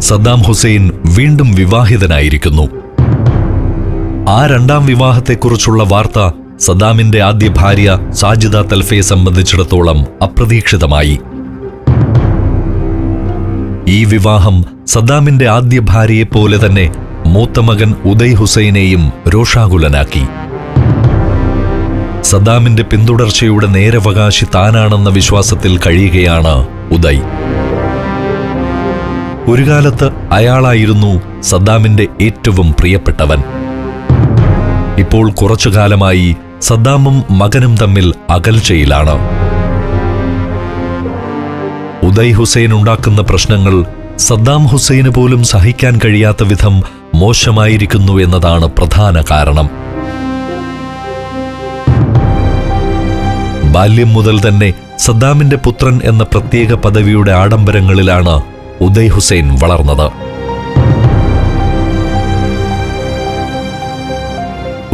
Saddam Hussain വീണ്ടും വിവാഹിതനായിരിക്കുന്നു. ആ രണ്ടാം വിവാഹത്തെക്കുറിച്ചുള്ള വാർത്ത സദ്ദാമിന്റെ ആദ്യ ഭാര്യ സാജിദ തൽഫയെ സംബന്ധിച്ചിടത്തോളം അപ്രതീക്ഷിതമായി. ഈ വിവാഹം സദ്ദാമിന്റെ ആദ്യ ഭാര്യയെപ്പോലെ തന്നെ മൂത്ത മകൻ ഉദയ് ഹുസൈനെയും രോഷാകുലനാക്കി. സദ്ദാമിന്റെ പിന്തുടർച്ചയുടെ നേരവകാശി താനാണെന്ന വിശ്വാസത്തിൽ കഴിയുകയാണ് ഉദയ്. ഒരു കാലത്ത് അയാളായിരുന്നു സദ്ദാമിന്റെ ഏറ്റവും പ്രിയപ്പെട്ടവൻ. ഇപ്പോൾ കുറച്ചുകാലമായി സദ്ദാമും മകനും തമ്മിൽ അകൽച്ചയിലാണ്. ഉദയ് ഹുസൈൻ ഉണ്ടാക്കുന്ന പ്രശ്നങ്ങൾ സദ്ദാം ഹുസൈന് പോലും സഹിക്കാൻ കഴിയാത്ത വിധം മോശമായിരിക്കുന്നു എന്നതാണ് പ്രധാന കാരണം. ബാല്യം മുതൽ തന്നെ സദ്ദാമിന്റെ പുത്രൻ എന്ന പ്രത്യേക പദവിയുടെ ആഡംബരങ്ങളിലാണ് ഉദയ് ഹുസൈൻ വളർന്നത്.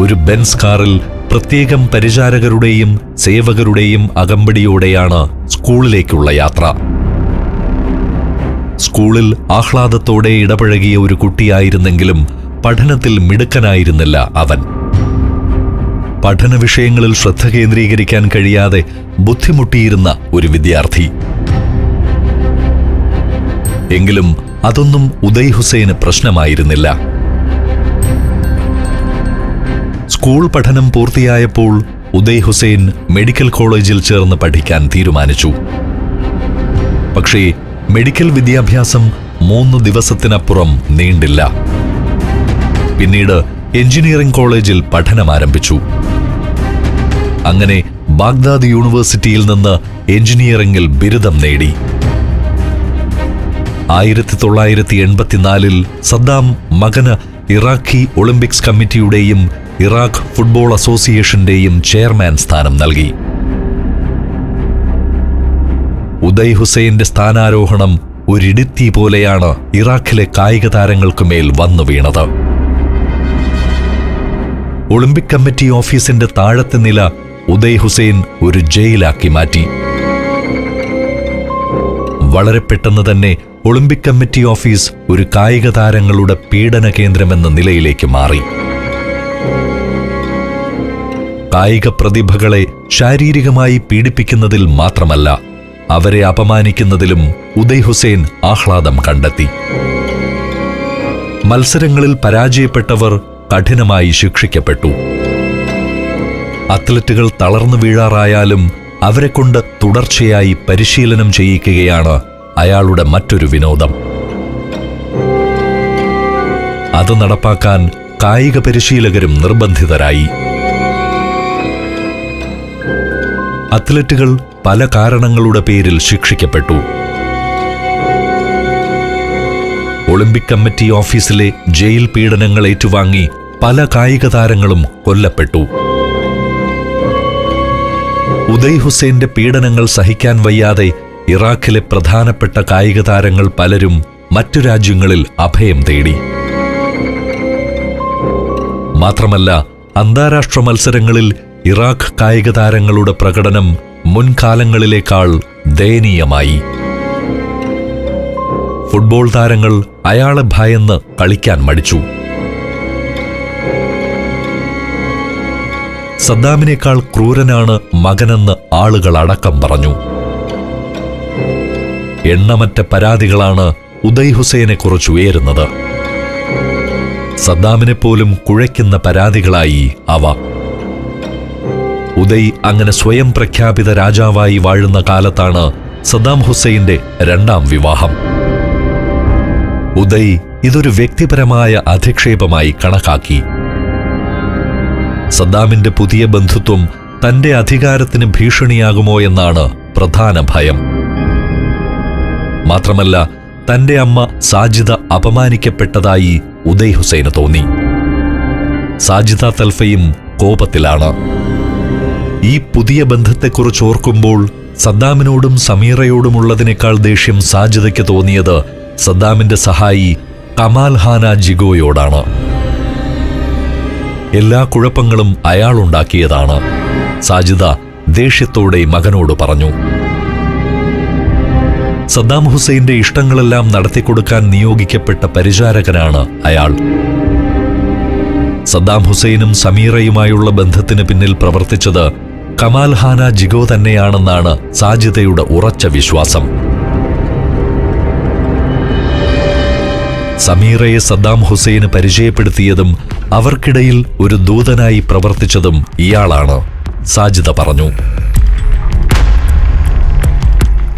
ഒരു ബെൻസ് കാറിൽ പ്രത്യേകം പരിചാരകരുടെയും സേവകരുടെയും അകമ്പടിയോടെയാണ് സ്കൂളിലേക്കുള്ള യാത്ര. സ്കൂളിൽ ആഹ്ലാദത്തോടെ ഇടപഴകിയ ഒരു കുട്ടിയായിരുന്നെങ്കിലും പഠനത്തിൽ മിടുക്കനായിരുന്നില്ല അവൻ. പഠന വിഷയങ്ങളിൽ ശ്രദ്ധ കേന്ദ്രീകരിക്കാൻ കഴിയാതെ ബുദ്ധിമുട്ടിയിരുന്ന ഒരു വിദ്യാർത്ഥി. എങ്കിലും അതൊന്നും ഉദയ് ഹുസൈന് പ്രശ്നമായിരുന്നില്ല. സ്കൂൾ പഠനം പൂർത്തിയായപ്പോൾ ഉദയ് ഹുസൈൻ മെഡിക്കൽ കോളേജിൽ ചേർന്ന് പഠിക്കാൻ തീരുമാനിച്ചു. പക്ഷേ മെഡിക്കൽ വിദ്യാഭ്യാസം 3 ദിവസത്തിനപ്പുറം നീണ്ടില്ല. പിന്നീട് എഞ്ചിനീയറിംഗ് കോളേജിൽ പഠനം ആരംഭിച്ചു. അങ്ങനെ ബാഗ്ദാദ് യൂണിവേഴ്സിറ്റിയിൽ നിന്ന് എഞ്ചിനീയറിംഗിൽ ബിരുദം നേടി. 1984 സദ്ദാം മകന് ഇറാഖി ഒളിമ്പിക്സ് കമ്മിറ്റിയുടെയും ഇറാഖ് ഫുട്ബോൾ അസോസിയേഷന്റെയും ചെയർമാൻ സ്ഥാനം നൽകി. ഉദയ് ഹുസൈന്റെ സ്ഥാനാരോഹണം ഒരിടിത്തി പോലെയാണ് ഇറാഖിലെ കായിക താരങ്ങൾക്കുമേൽ വന്നു വീണത്. ഒളിമ്പിക് കമ്മിറ്റി ഓഫീസിന്റെ താഴത്തെ നില ഉദയ് ഹുസൈൻ ഒരു ജയിലാക്കി മാറ്റി. വളരെ പെട്ടെന്ന് തന്നെ ഒളിമ്പിക് കമ്മിറ്റി ഓഫീസ് ഒരു കായിക താരങ്ങളുടെ പീഡന കേന്ദ്രമെന്ന നിലയിലേക്ക് മാറി. കായിക പ്രതിഭകളെ ശാരീരികമായി പീഡിപ്പിക്കുന്നതിൽ മാത്രമല്ല, അവരെ അപമാനിക്കുന്നതിലും ഉദയ് ഹുസൈൻ ആഹ്ലാദം കണ്ടെത്തി. മത്സരങ്ങളിൽ പരാജയപ്പെട്ടവർ കഠിനമായി ശിക്ഷിക്കപ്പെട്ടു. അത്ലറ്റുകൾ തളർന്നു വീഴാറായാലും അവരെക്കൊണ്ട് തുടർച്ചയായി പരിശീലനം ചെയ്യിക്കുകയാണ് അയാളുടെ മറ്റൊരു വിനോദം. അത് നടപ്പാക്കാൻ കായിക പരിശീലകരും നിർബന്ധിതരായി. അത്ലറ്റുകൾ പല കാരണങ്ങളുടെ പേരിൽ ശിക്ഷിക്കപ്പെട്ടു. ഒളിമ്പിക് കമ്മിറ്റി ഓഫീസിലെ ജയിൽ പീഡനങ്ങൾ ഏറ്റുവാങ്ങി പല കായിക താരങ്ങളും കൊല്ലപ്പെട്ടു. ഉദയ് ഹുസൈന്റെ പീഡനങ്ങൾ സഹിക്കാൻ വയ്യാതെ ഇറാഖിലെ പ്രധാനപ്പെട്ട കായിക താരങ്ങൾ പലരും മറ്റു രാജ്യങ്ങളിൽ അഭയം തേടി. മാത്രമല്ല, അന്താരാഷ്ട്ര മത്സരങ്ങളിൽ ഇറാഖ് കായിക താരങ്ങളുടെ പ്രകടനം മുൻകാലങ്ങളിലേക്കാൾ ദയനീയമായി. ഫുട്ബോൾ താരങ്ങൾ അയാളെ ഭയന്ന് കളിക്കാൻ മടിച്ചു. സദ്ദാമിനേക്കാൾ ക്രൂരനാണ് മകനെന്ന് ആളുകൾ അടക്കം പറഞ്ഞു. എണ്ണമറ്റ പരാതികളാണ് ഉദയ് ഹുസൈനെക്കുറിച്ച് ഉയരുന്നത്. സദ്ദാമിനെപ്പോലും കുഴയ്ക്കുന്ന പരാതികളായി അവ. ഉദയ് അങ്ങനെ സ്വയം പ്രഖ്യാപിത രാജാവായി വാഴുന്ന കാലത്താണ് സദ്ദാം ഹുസൈന്റെ രണ്ടാം വിവാഹം. ഉദയ് ഇതൊരു വ്യക്തിപരമായ അധിക്ഷേപമായി കണക്കാക്കി. സദ്ദാമിന്റെ പുതിയ ബന്ധുത്വം തന്റെ അധികാരത്തിന് ഭീഷണിയാകുമോ എന്നാണ് പ്രധാന ഭയം. മാത്രമല്ല, തന്റെ അമ്മ സാജിദ അപമാനിക്കപ്പെട്ടതായി ഉദയ് ഹുസൈന് തോന്നി. സാജിദ തൽഫയും കോപത്തിലാണ്. ഈ പുതിയ ബന്ധത്തെക്കുറിച്ച് ഓർക്കുമ്പോൾ സദ്ദാമിനോടും സമീറയോടുമുള്ളതിനേക്കാൾ ദേഷ്യം സാജിദയ്ക്ക് തോന്നിയത് സദ്ദാമിന്റെ സഹായി കമാൽ ഹാന ജിഗോയോടാണ്. എല്ലാ കുഴപ്പങ്ങളും അയാളുണ്ടാക്കിയതാണ്, സാജിദ ദേഷ്യത്തോടെ മകനോട് പറഞ്ഞു. സദ്ദാം ഹുസൈന്റെ ഇഷ്ടങ്ങളെല്ലാം നടത്തിക്കൊടുക്കാൻ നിയോഗിക്കപ്പെട്ട പരിചാരകനാണ് അയാൾ. സദ്ദാം ഹുസൈനും സമീറയുമായുള്ള ബന്ധത്തിന് പിന്നിൽ പ്രവർത്തിച്ചത് കമാൽ ഖാന ജിഗോ തന്നെയാണെന്നാണ് സാജിദയുടെ ഉറച്ച വിശ്വാസം. സമീറയെ സദ്ദാം ഹുസൈന് പരിചയപ്പെടുത്തിയതും അവർക്കിടയിൽ ഒരു ദൂതനായി പ്രവർത്തിച്ചതും ഇയാളാണ്, സാജിദ പറഞ്ഞു.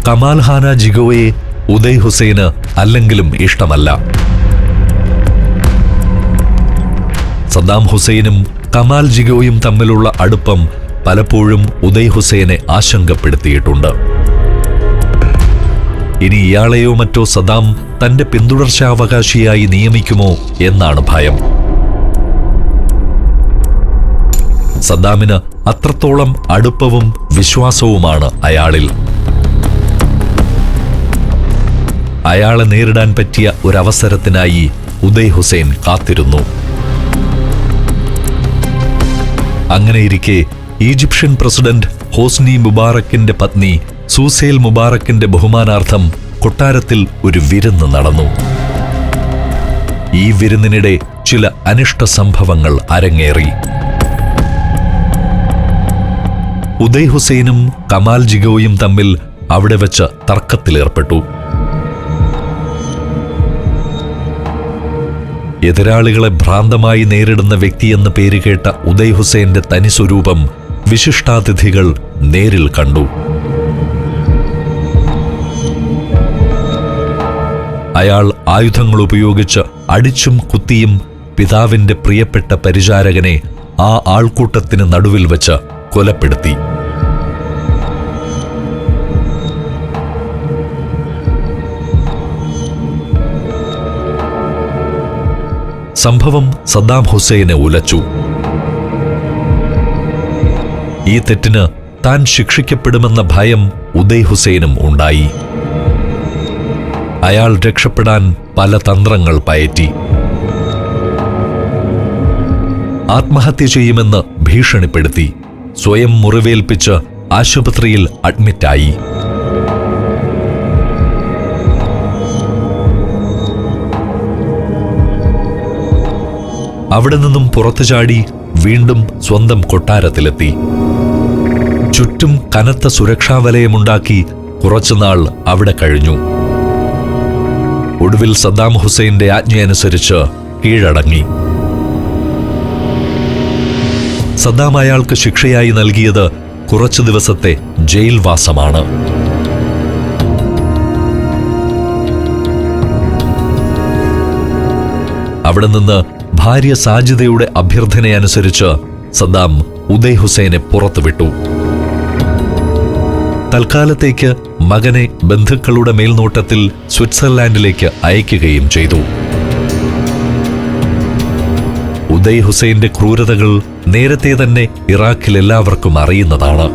കമാൽ ഖാന ജിഗോയെ ഉദയ് ഹുസൈന് അല്ലെങ്കിലും ഇഷ്ടമല്ല. സദ്ദാം ഹുസൈനും കമാൽ ജിഗോയും തമ്മിലുള്ള അടുപ്പം പലപ്പോഴും ഉദയ് ഹുസൈനെ ആശങ്കപ്പെടുത്തിയിട്ടുണ്ട്. ഇനി ഇയാളെയോ മറ്റോ സദ്ദാം തന്റെ പിന്തുടർച്ചാവകാശിയായി നിയമിക്കുമോ എന്നാണ് ഭയം. സദ്ദാമിന് അത്രത്തോളം അടുപ്പവും വിശ്വാസവുമാണ് അയാളിൽ. അയാളെ നേരിടാൻ പറ്റിയ ഒരവസരത്തിനായി ഉദയ് ഹുസൈൻ കാത്തിരുന്നു. അങ്ങനെയിരിക്കെ ഈജിപ്ഷ്യൻ പ്രസിഡന്റ് ഹോസ്നി മുബാറക്കിന്റെ പത്നി സൂസേൽ മുബാറക്കിന്റെ ബഹുമാനാർത്ഥം കൊട്ടാരത്തിൽ ഒരു വിരുന്ന് നടന്നു. ഈ വിരുന്നിനിടെ ചില അനിഷ്ട സംഭവങ്ങൾ അരങ്ങേറി. ഉദയ് ഹുസൈനും കമാൽ ജിഗോയും തമ്മിൽ അവിടെ വെച്ച് തർക്കത്തിലേർപ്പെട്ടു. എതിരാളികളെ ഭ്രാന്തമായി നേരിടുന്ന വ്യക്തിയെന്ന് പേരുകേട്ട ഉദയ് ഹുസൈന്റെ തനിസ്വരൂപം വിശിഷ്ടാതിഥികൾ നേരിൽ കണ്ടു. അയാൾ ആയുധങ്ങൾ ഉപയോഗിച്ച് അടിച്ചും കുത്തിയും പിതാവിന്റെ പ്രിയപ്പെട്ട പരിചാരകനെ ആ ആൾക്കൂട്ടത്തിന് നടുവിൽ വെച്ച് കൊലപ്പെടുത്തി. സംഭവം സദ്ദാം ഹുസൈനെ ഉലച്ചു. ഈ തെറ്റിന് താൻ ശിക്ഷിക്കപ്പെടുമെന്ന ഭയം ഉദയ് ഹുസൈനും ഉണ്ടായി. അയാൾ രക്ഷപ്പെടാൻ പല തന്ത്രങ്ങൾ പയറ്റി. ആത്മഹത്യ ചെയ്യുമെന്ന് ഭീഷണിപ്പെടുത്തി. സ്വയം മുറിവേൽപ്പിച്ച് ആശുപത്രിയിൽ അഡ്മിറ്റായി. അവിടെ നിന്നും പുറത്തുചാടി വീണ്ടും സ്വന്തം കൊട്ടാരത്തിലെത്തി. ചുറ്റും കനത്ത സുരക്ഷാവലയമുണ്ടാക്കി കുറച്ചുനാൾ അവിടെ കഴിഞ്ഞു. ഒടുവിൽ സദ്ദാം ഹുസൈന്റെ ആജ്ഞയനുസരിച്ച് കീഴടങ്ങി. സദ്ദാം അയാൾക്ക് ശിക്ഷയായി നൽകിയത് കുറച്ചു ദിവസത്തെ ജയിൽവാസമാണ്. അവിടെ നിന്ന് ഭാര്യ സാജിദയുടെ അഭ്യർത്ഥനയനുസരിച്ച് സദ്ദാം ഉദയ് ഹുസൈനെ പുറത്തുവിട്ടു. തൽക്കാലത്തേക്ക് മകനെ ബന്ധുക്കളുടെ മേൽനോട്ടത്തിൽ സ്വിറ്റ്സർലാൻഡിലേക്ക് അയക്കുകയും ചെയ്തു. ഉദയ് ഹുസൈന്റെ ക്രൂരതകൾ നേരത്തെ തന്നെ ഇറാഖിൽ എല്ലാവർക്കും അറിയുന്നതാണ്.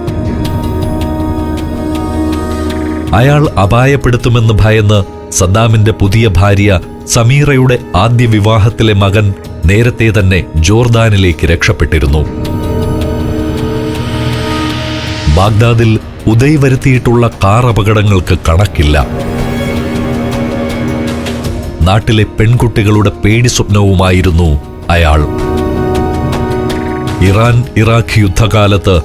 അയാൾ അപായപ്പെടുത്തുമെന്ന് ഭയന്ന് സദ്ദാമിന്റെ പുതിയ ഭാര്യ സമീറയുടെ ആദ്യ വിവാഹത്തിലെ മകൻ നേരത്തെ തന്നെ ജോർദാനിലേക്ക് രക്ഷപ്പെട്ടിരുന്നു. ബാഗ്ദാദിൽ ഉദയ് വരുത്തിയിട്ടുള്ള കാർ അപകടങ്ങൾക്ക് കണക്കില്ല. നാട്ടിലെ പെൺകുട്ടികളുടെ പേടി സ്വപ്നവുമായിരുന്നു അയാൾ. ഇറാൻ ഇറാഖ് യുദ്ധകാലത്ത്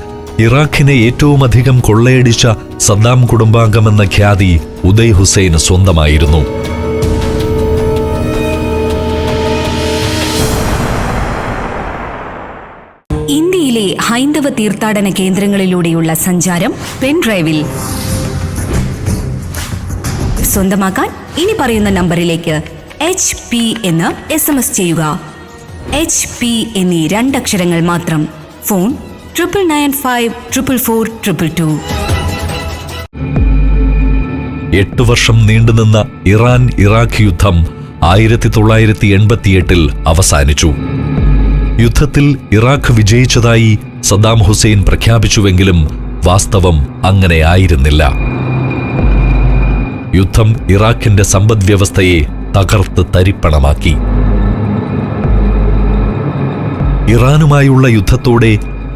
ഇറാഖിനെ ഏറ്റവുമധികം കൊള്ളയടിച്ച സദ്ദാം കുടുംബാംഗമെന്ന ഖ്യാതി ഉദയ് ഹുസൈന് സ്വന്തമായിരുന്നു. ഇന്ത്യയിലെ ഹൈന്ദവ തീർത്ഥാടന കേന്ദ്രങ്ങളിലൂടെയുള്ള സഞ്ചാരം പെൻഡ്രൈവിൽ സ്വന്തമാക്കാൻ ഇനി പറയുന്ന നമ്പറിലേക്ക് HP എന്ന് SMS ചെയ്യുക. HP എന്നീ 2 അക്ഷരങ്ങൾ മാത്രം. ഫോൺ 9995444222. 8 വർഷം നീണ്ടുനിന്ന ഇറാൻ ഇറാഖ് യുദ്ധം 1988 അവസാനിച്ചു. യുദ്ധത്തിൽ ഇറാഖ് വിജയിച്ചതായി സദ്ദാം ഹുസൈൻ പ്രഖ്യാപിച്ചുവെങ്കിലും വാസ്തവം അങ്ങനെ ആയിരുന്നില്ല. യുദ്ധം ഇറാഖിന്റെ സമ്പദ്വ്യവസ്ഥയെ തകർത്ത് തരിപ്പണമാക്കി. ഇറാനുമായുള്ള യുദ്ധത്തോടെ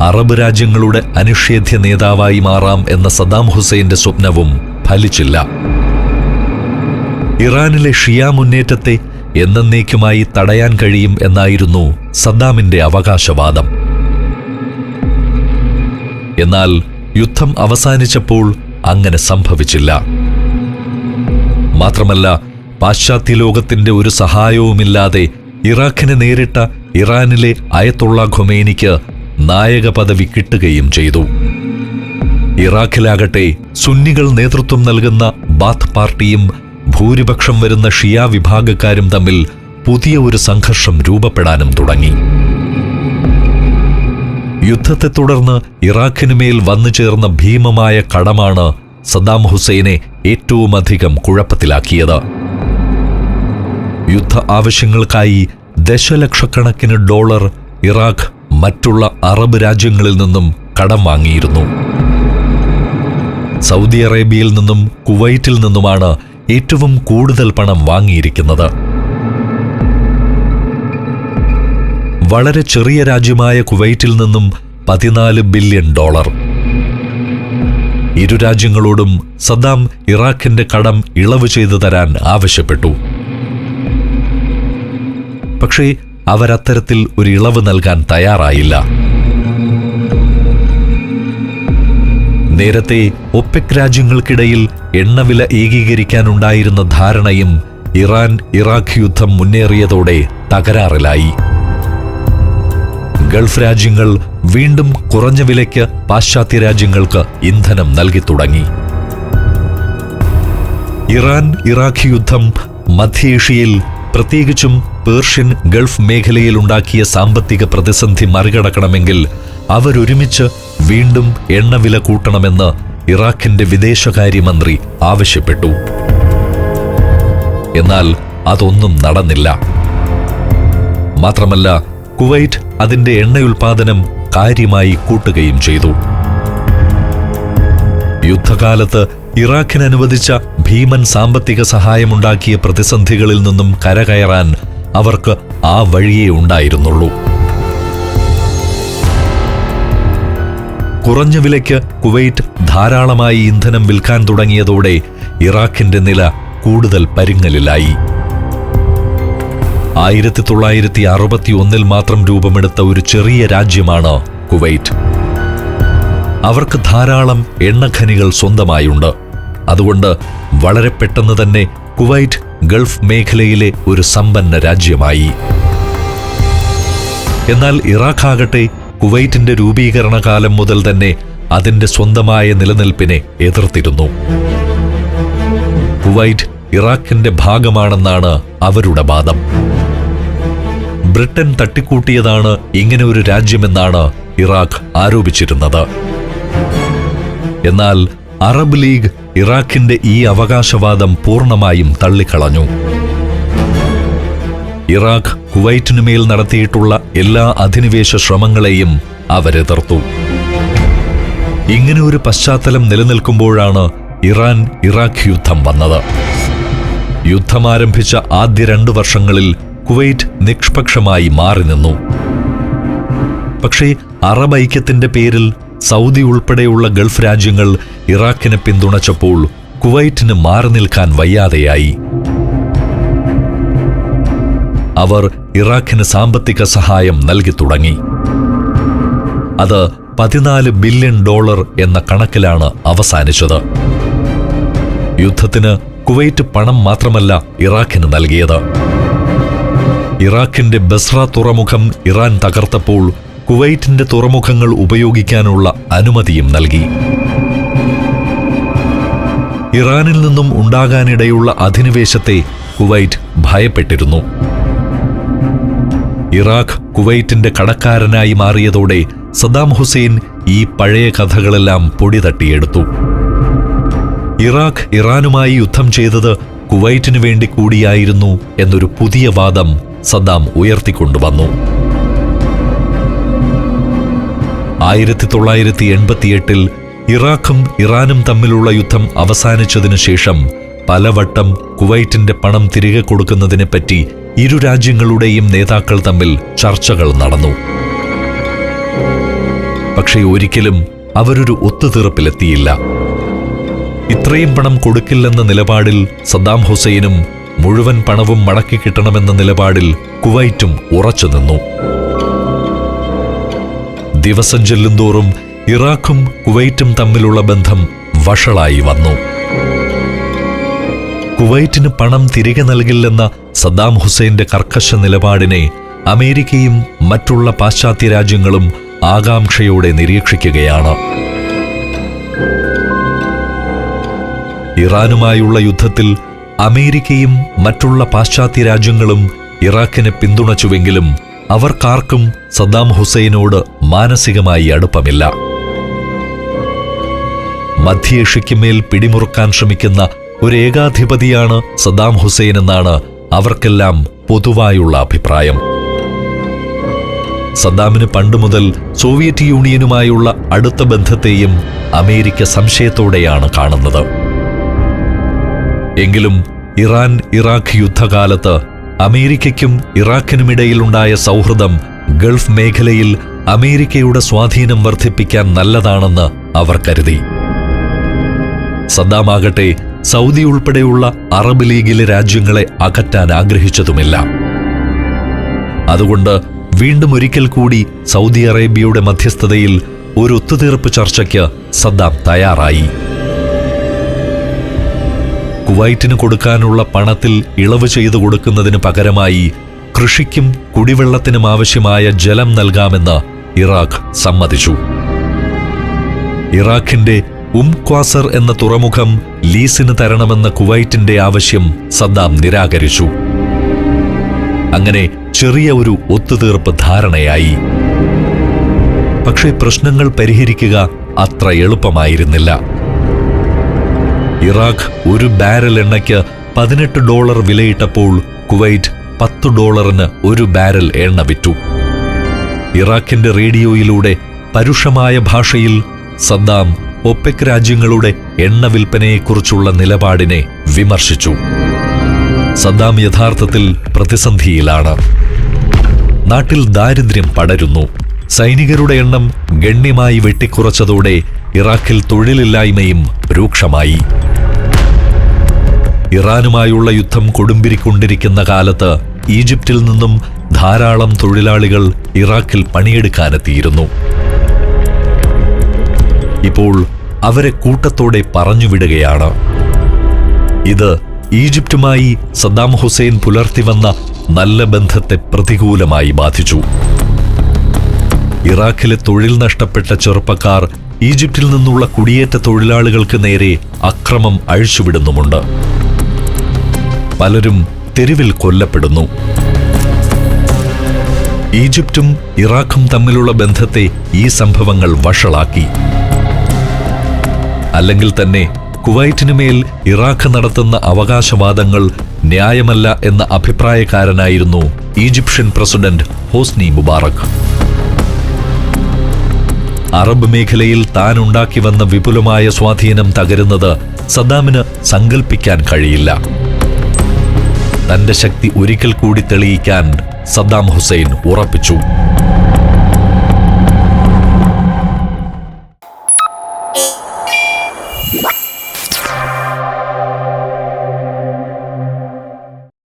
അറബ് രാജ്യങ്ങളുടെ അനിഷേധ്യ നേതാവായി മാറാം എന്ന സദ്ദാം ഹുസൈന്റെ സ്വപ്നവും ഫലിച്ചില്ല. ഇറാനിലെ ഷിയ മുന്നേറ്റത്തെ എന്നേക്കുമായി തടയാൻ കഴിയും എന്നായിരുന്നു സദ്ദാമിന്റെ അവകാശവാദം. എന്നാൽ യുദ്ധം അവസാനിച്ചപ്പോൾ അങ്ങനെ സംഭവിച്ചില്ല. മാത്രമല്ല, പാശ്ചാത്യ ലോകത്തിന്റെ ഒരു സഹായവുമില്ലാതെ ഇറാഖിനെ നേരിട്ട ഇറാനിലെ അയത്തുള്ള ഖൊമേനിക്ക് നായക പദവി കിട്ടുകയും ചെയ്തു. ഇറാഖിലാകട്ടെ സുന്നികൾ നേതൃത്വം നൽകുന്ന ബാത്ത് പാർട്ടിയും ഭൂരിപക്ഷം വരുന്ന ഷിയ വിഭാഗക്കാരും തമ്മിൽ പുതിയ ഒരു സംഘർഷം രൂപപ്പെടാനും തുടങ്ങി. യുദ്ധത്തെ തുടർന്ന് ഇറാഖിനുമേൽ വന്നു ചേർന്ന ഭീമമായ കടമാണ് സദ്ദാം ഹുസൈനെ ഏറ്റവുമധികം കുഴപ്പത്തിലാക്കിയത്. യുദ്ധ ആവശ്യങ്ങൾക്കായി ദശലക്ഷക്കണക്കിന് ഡോളർ ഇറാഖ് മറ്റുള്ള അറബ് രാജ്യങ്ങളിൽ നിന്നും കടം വാങ്ങിയിരുന്നു. സൗദി അറേബ്യയിൽ നിന്നും കുവൈറ്റിൽ നിന്നുമാണ് ഏറ്റവും കൂടുതൽ പണം വാങ്ങിയിരിക്കുന്നത്. വളരെ ചെറിയ രാജ്യമായ കുവൈറ്റിൽ നിന്നും 14 ബില്യൺ ഡോളർ. ഇരു രാജ്യങ്ങളോടും സദ്ദാം ഇറാഖിന്റെ കടം ഇളവ് ചെയ്തു തരാൻ ആവശ്യപ്പെട്ടു. പക്ഷേ അവരത്തരത്തിൽ ഒരു ഇളവ് നൽകാൻ തയ്യാറായില്ല. നേരത്തെ ഒപെക് രാജ്യങ്ങൾക്കിടയിൽ എണ്ണവില ഏകീകരിക്കാനുണ്ടായിരുന്ന ധാരണയും ഇറാൻ ഇറാഖ് യുദ്ധം മുന്നേറിയതോടെ തകരാറിലായി. ഗൾഫ് രാജ്യങ്ങൾ വീണ്ടും കുറഞ്ഞ വിലയ്ക്ക് പാശ്ചാത്യ രാജ്യങ്ങൾക്ക് ഇന്ധനം നൽകി തുടങ്ങി. ഇറാൻ ഇറാഖ് യുദ്ധം മധ്യേഷ്യയിൽ, പ്രത്യേകിച്ചും പേർഷ്യൻ ഗൾഫ് മേഖലയിൽ ഉണ്ടാക്കിയ സാമ്പത്തിക പ്രതിസന്ധി മറികടക്കണമെങ്കിൽ അവരൊരുമിച്ച് വീണ്ടും എണ്ണവില കൂട്ടണമെന്ന് ഇറാഖിന്റെ വിദേശകാര്യമന്ത്രി ആവശ്യപ്പെട്ടു. എന്നാൽ അതൊന്നും നടന്നില്ല. മാത്രമല്ല, കുവൈറ്റ് അതിന്റെ എണ്ണയുൽപാദനം കാര്യമായി കൂട്ടുകയും ചെയ്തു. യുദ്ധകാലത്ത് ഇറാഖിന് അനുവദിച്ച ഭീമൻ സാമ്പത്തിക സഹായമുണ്ടാക്കിയ പ്രതിസന്ധികളിൽ നിന്നും കരകയറാൻ അവർക്ക് ആ വഴിയേ ഉണ്ടായിരുന്നുള്ളൂ. കുറഞ്ഞ വിലയ്ക്ക് കുവൈറ്റ് ധാരാളമായി ഇന്ധനം വിൽക്കാൻ തുടങ്ങിയതോടെ ഇറാഖിന്റെ നില കൂടുതൽ പരുങ്ങലിലായി. 1961 മാത്രം രൂപമെടുത്ത ഒരു ചെറിയ രാജ്യമാണ് കുവൈറ്റ്. അവർക്ക് ധാരാളം എണ്ണഖനികൾ സ്വന്തമായുണ്ട്. അതുകൊണ്ട് വളരെ പെട്ടെന്ന് തന്നെ കുവൈറ്റ് ഗൾഫ് മേഖലയിലെ ഒരു സമ്പന്ന രാജ്യമായി. എന്നാൽ ഇറാഖാകട്ടെ കുവൈറ്റിന്റെ രൂപീകരണ കാലം മുതൽ തന്നെ അതിന്റെ സ്വന്തമായ നിലനിൽപ്പിനെ എതിർത്തിരുന്നു. കുവൈറ്റ് ഇറാഖിന്റെ ഭാഗമാണെന്നാണ് അവരുടെ വാദം. ബ്രിട്ടൻ തട്ടിക്കൂട്ടിയതാണ് ഇങ്ങനെ ഒരു രാജ്യമെന്നാണ് ഇറാഖ് ആരോപിച്ചിരുന്നത്. എന്നാൽ അറബ് ലീഗ് ഇറാഖിന്റെ ഈ അവകാശവാദം പൂർണ്ണമായും തള്ളിക്കളഞ്ഞു. ഇറാഖ് കുവൈറ്റിനുമേൽ നടത്തിയിട്ടുള്ള എല്ലാ അധിനിവേശ ശ്രമങ്ങളെയും അവരെതിർത്തു. ഇങ്ങനെ ഒരു പശ്ചാത്തലം നിലനിൽക്കുമ്പോഴാണ് ഇറാൻ ഇറാഖ് യുദ്ധം വന്നത്. യുദ്ധം ആരംഭിച്ച ആദ്യ 2 വർഷങ്ങളിൽ കുവൈറ്റ് നിഷ്പക്ഷമായി മാറി നിന്നു. പക്ഷേ അറബ് ഐക്യത്തിന്റെ പേരിൽ സൗദി ഉൾപ്പെടെയുള്ള ഗൾഫ് രാജ്യങ്ങൾ ഇറാഖിനെ പിന്തുണച്ചപ്പോൾ കുവൈറ്റിന് മാറി നിൽക്കാൻ വയ്യാതെയായി. അവർ ഇറാഖിന് സാമ്പത്തിക സഹായം നൽകി തുടങ്ങി. അത് 14 ബില്യൺ ഡോളർ എന്ന കണക്കിലാണ് അവസാനിച്ചത്. യുദ്ധത്തിന് കുവൈറ്റ് പണം മാത്രമല്ല ഇറാഖിന് നൽകിയത്. ഇറാഖിന്റെ ബസ്ര തുറമുഖം ഇറാൻ തകർത്തപ്പോൾ കുവൈറ്റിന്റെ തുറമുഖങ്ങൾ ഉപയോഗിക്കാനുള്ള അനുമതിയും നൽകി. ഇറാനിൽ നിന്നും ഉണ്ടാകാനിടയുള്ള അധിനിവേശത്തെ കുവൈറ്റ് ഭയപ്പെട്ടിരുന്നു. ഇറാഖ് കുവൈറ്റിന്റെ കടക്കാരനായി മാറിയതോടെ സദ്ദാം ഹുസൈൻ ഈ പഴയ കഥകളെല്ലാം പൊടി തട്ടിയെടുത്തു. ഇറാഖ് ഇറാനുമായി യുദ്ധം ചെയ്തത് കുവൈറ്റിനു വേണ്ടി കൂടിയായിരുന്നു എന്നൊരു പുതിയ വാദം സദ്ദാം ഉയർത്തിക്കൊണ്ടുവന്നു. 1988 ഇറാഖും ഇറാനും തമ്മിലുള്ള യുദ്ധം അവസാനിച്ചതിനു ശേഷം പലവട്ടം കുവൈറ്റിന്റെ പണം തിരികെ കൊടുക്കുന്നതിനെപ്പറ്റി ഇരു രാജ്യങ്ങളുടെയും നേതാക്കൾ തമ്മിൽ ചർച്ചകൾ നടന്നു. പക്ഷേ ഒരിക്കലും അവരൊരു ഒത്തുതീർപ്പിലെത്തിയില്ല. ഇത്രയും പണം കൊടുക്കില്ലെന്ന നിലപാടിൽ സദ്ദാം ഹുസൈനും മുഴുവൻ പണവും മടക്കി കിട്ടണമെന്ന നിലപാടിൽ കുവൈറ്റും ഉറച്ചുനിന്നു. ദിവസം ചെല്ലുന്തോറും ഇറാഖും കുവൈറ്റും തമ്മിലുള്ള ബന്ധം വഷളായി വന്നു. കുവൈറ്റിന് പണം തിരികെ നൽകില്ലെന്ന സദ്ദാം ഹുസൈന്റെ കർക്കശ നിലപാടിനെ അമേരിക്കയും മറ്റുള്ള പാശ്ചാത്യ രാജ്യങ്ങളും ആകാംക്ഷയോടെ നിരീക്ഷിക്കുകയാണ്. ഇറാനുമായുള്ള യുദ്ധത്തിൽ അമേരിക്കയും മറ്റുള്ള പാശ്ചാത്യ രാജ്യങ്ങളും ഇറാഖിനെ പിന്തുണച്ചുവെങ്കിലും അവർക്കാർക്കും സദ്ദാം ഹുസൈനോട് മാനസികമായി അടുപ്പമില്ല. മധ്യേഷ്യയ്ക്ക് മേൽ പിടിമുറുക്കാൻ ശ്രമിക്കുന്ന ഒരു ഏകാധിപതിയാണ് സദ്ദാം ഹുസൈൻ എന്നാണ് അവർക്കെല്ലാം പൊതുവായുള്ള അഭിപ്രായം. സദ്ദാമിന് പണ്ടുമുതൽ സോവിയറ്റ് യൂണിയനുമായുള്ള അടുത്ത ബന്ധത്തെയും അമേരിക്ക സംശയത്തോടെയാണ് കാണുന്നത്. എങ്കിലും ഇറാൻ ഇറാഖ് യുദ്ധകാലത്ത് അമേരിക്കയ്ക്കും ഇറാഖിനുമിടയിലുണ്ടായ സൗഹൃദം ഗൾഫ് മേഖലയിൽ അമേരിക്കയുടെ സ്വാധീനം വർദ്ധിപ്പിക്കാൻ നല്ലതാണെന്ന് അവർ കരുതി. സദ്ദാമാകട്ടെ സൗദി ഉൾപ്പെടെയുള്ള അറബ് ലീഗിലെ രാജ്യങ്ങളെ അകറ്റാൻ ആഗ്രഹിച്ചതുമില്ല. അതുകൊണ്ട് വീണ്ടും ഒരിക്കൽ കൂടി സൗദി അറേബ്യയുടെ മധ്യസ്ഥതയിൽ ഒരു ഒത്തുതീർപ്പ് ചർച്ചയ്ക്ക് സദ്ദാം തയ്യാറായി. കുവൈറ്റിന് കൊടുക്കാനുള്ള പണത്തിൽ ഇളവ് ചെയ്തു കൊടുക്കുന്നതിന് പകരമായി കൃഷിക്കും കുടിവെള്ളത്തിനും ആവശ്യമായ ജലം നൽകാമെന്ന് ഇറാഖ് സമ്മതിച്ചു. ഇറാഖിന്റെ ക്വാസർ എന്ന തുറമുഖം ലീസിന് തരണമെന്ന കുവൈറ്റിന്റെ ആവശ്യം സദ്ദാം നിരാകരിച്ചു. അങ്ങനെ ചെറിയ ഒരു ഒത്തുതീർപ്പ് ധാരണയായി. പക്ഷേ പ്രശ്നങ്ങൾ പരിഹരിക്കുക അത്ര എളുപ്പമായിരുന്നില്ല. ഇറാഖ് ഒരു ബാരൽ എണ്ണയ്ക്ക് $18 വിലയിട്ടപ്പോൾ കുവൈറ്റ് $10 ഒരു ബാരൽ എണ്ണ വിറ്റു. ഇറാഖിന്റെ റേഡിയോയിലൂടെ പരുഷമായ ഭാഷയിൽ സദ്ദാം ഒപെക് രാജ്യങ്ങളുടെ എണ്ണ വിൽപ്പനയെക്കുറിച്ചുള്ള നിലപാടിനെ വിമർശിച്ചു. സദ്ദാം യഥാർത്ഥത്തിൽ പ്രതിസന്ധിയിലാണ്. നാട്ടിൽ ദാരിദ്ര്യം പടരുന്നു. സൈനികരുടെ എണ്ണം ഗണ്യമായി വെട്ടിക്കുറച്ചതോടെ ഇറാഖിൽ തൊഴിലില്ലായ്മയും രൂക്ഷമായി. ഇറാനുമായുള്ള യുദ്ധം കൊടുമ്പിരിക്കൊണ്ടിരിക്കുന്ന കാലത്ത് ഈജിപ്തിൽ നിന്നും ധാരാളം തൊഴിലാളികൾ ഇറാഖിൽ പണിയെടുക്കാനെത്തിയിരുന്നു. ഇപ്പോൾ അവരെ കൂട്ടത്തോടെ പറഞ്ഞുവിടുകയാണ്. ഇത് ഈജിപ്തുമായി സദ്ദാം ഹുസൈൻ പുലർത്തിവന്ന നല്ല ബന്ധത്തെ പ്രതികൂലമായി ബാധിച്ചു. ഇറാഖിലെ തൊഴിൽ നഷ്ടപ്പെട്ട ചെറുപ്പക്കാർ ഈജിപ്തിൽ നിന്നുള്ള കുടിയേറ്റ തൊഴിലാളികൾക്ക് നേരെ അക്രമം അഴിച്ചുവിടുന്നുമുണ്ട്. പലരും തെരുവിൽ കൊല്ലപ്പെടുന്നു. ഈജിപ്തും ഇറാഖും തമ്മിലുള്ള ബന്ധത്തെ ഈ സംഭവങ്ങൾ വഷളാക്കി. അല്ലെങ്കിൽ തന്നെ കുവൈറ്റിനുമേൽ ഇറാഖ് നടത്തുന്ന അവകാശവാദങ്ങൾ ന്യായമല്ല എന്ന അഭിപ്രായക്കാരനായിരുന്നു Egyptian president Hosni Mubarak. Arab മേഖലയിൽ താൻ ഉണ്ടാക്കി വന്ന വിപുലമായ സ്വാധീനം തകരുന്നത് സദ്ദാമിന് സങ്കൽപ്പിക്കാൻ കഴിയില്ല. തന്റെ ശക്തി ഒരിക്കൽ കൂടി തെളിയിക്കാൻ സദ്ദാം ഹുസൈൻ ഉറപ്പിച്ചു.